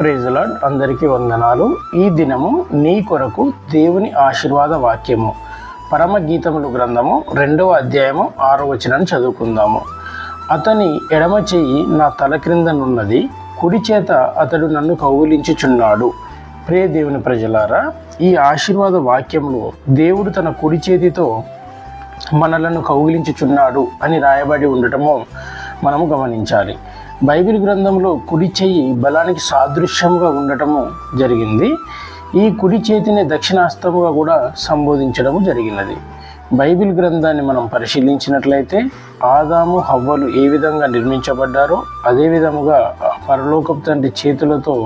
Praise the lord. అందరికీ వందనాలు. ఈ దినము నీ కొరకు దేవుని ఆశీర్వాద వాక్యము పరమ గీతములు గ్రంథము 2వ అధ్యాయము 6వ వచనాన్ని చదువుకుందాము. అతని ఎడమ చెయ్యి నా తల క్రిందనున్నది, కుడి చేత అతడు నన్ను కౌగిలించుచున్నాడు. ప్రియ దేవుని ప్రజలారా, ఈ ఆశీర్వాద వాక్యములో దేవుడు తన కుడి చేతితో మనలను కౌగిలించుచున్నాడు అని రాయబడి ఉండటము మనము గమనించాలి. బైబిల్ గ్రంథంలో కుడి చెయ్యి బలానికి సాదృశ్యంగా ఉండటము జరిగింది. ఈ కుడి చేతిని దక్షిణాస్తముగా కూడా సంబోధించడము జరిగినది. బైబిల్ గ్రంథాన్ని మనం పరిశీలించినట్లయితే ఆదాము హవ్వలు ఏ విధంగా నిర్మించబడ్డారో అదే విధముగా పరలోకపు తండ్రి చేతులతో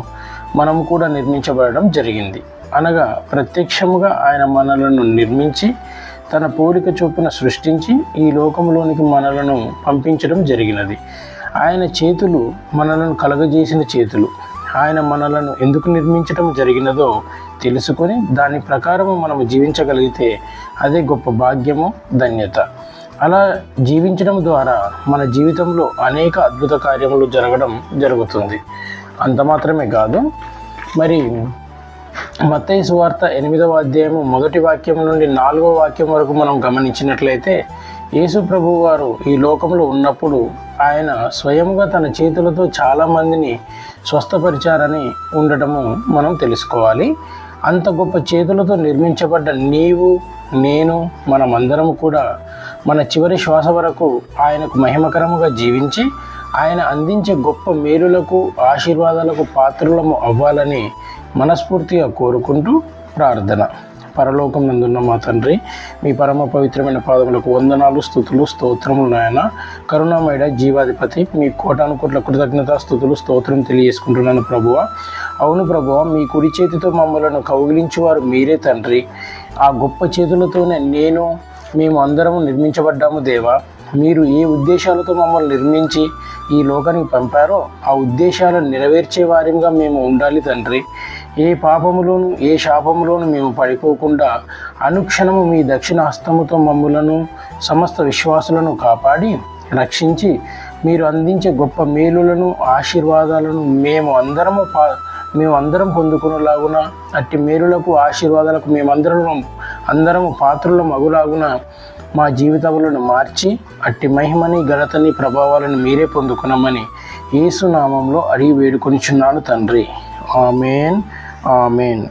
మనము కూడా నిర్మించబడడం జరిగింది. అనగా ప్రత్యక్షముగా ఆయన మనలను నిర్మించి తన పోలిక చొప్పున సృష్టించి ఈ లోకంలోనికి మనలను పంపించడం జరిగినది. ఆయన చేతులు మనలను కలగజేసిన చేతులు. ఆయన మనలను ఎందుకు నిర్మించడం జరిగినదో తెలుసుకొని దాని ప్రకారము మనము జీవించగలిగితే అదే గొప్ప భాగ్యము, ధన్యత. అలా జీవించడం ద్వారా మన జీవితంలో అనేక అద్భుత కార్యములు జరుగుతుంది. అంత మాత్రమే కాదు, మరి మత్తయి సువార్త 8వ అధ్యాయము 1వ వాక్యం నుండి 4వ వాక్యం వరకు మనం గమనించినట్లయితే యేసు ప్రభువు వారు ఈ లోకంలో ఉన్నప్పుడు ఆయన స్వయంగా తన చేతులతో చాలామందిని స్వస్థపరిచారని ఉండటము మనం తెలుసుకోవాలి. అంత గొప్ప చేతులతో నిర్మించబడ్డ నీవు, నేను, మనమందరము కూడా మన చివరి శ్వాస వరకు ఆయనకు మహిమకరముగా జీవించి ఆయన అందించే గొప్ప మేలులకు, ఆశీర్వాదాలకు పాత్రులము అవ్వాలని మనస్ఫూర్తిగా కోరుకుంటూ ప్రార్థన. పరలోకం నందున్న మా తండ్రి, మీ పరమ పవిత్రమైన పాదములకు వందనాలు, స్తుతులు, స్తోత్రములు నాయన. కరుణామయుడ జీవాధిపతి, మీ కోటాను కోట్ల కృతజ్ఞత స్తుతులు, స్తోత్రం తెలియజేసుకుంటున్నాను ప్రభువ. అవును ప్రభువ, మీ కుడి చేతితో మమ్మలను కౌగిలించువారు మీరే తండ్రి. ఆ గొప్ప చేతులతోనే మేము అందరము నిర్మించబడ్డాము దేవా. మీరు ఏ ఉద్దేశాలతో మమ్మల్ని నిర్మించి ఈ లోకానికి పంపారో ఆ ఉద్దేశాలను నెరవేర్చే వారిగా మేము ఉండాలి తండ్రి. ఏ పాపములోను ఏ శాపములోను మేము పడిపోకుండా అనుక్షణము మీ దక్షిణ హస్తముతో మమ్ములను సమస్త విశ్వాసులను కాపాడి రక్షించి మీరు అందించే గొప్ప మేలులను, ఆశీర్వాదాలను మేము అందరం పొందుకునేలాగున, అట్టి మేలులకు, ఆశీర్వాదాలకు అందరము పాత్రల మగులాగున మా జీవితములను మార్చి అట్టి మహిమని, ఘనతని, ప్రభావాలను మీరే పొందుకున్నామని యేసు నామంలో అడిగి వేడుకొనిచున్నాను తండ్రి. ఆమేన్, ఆమేన్.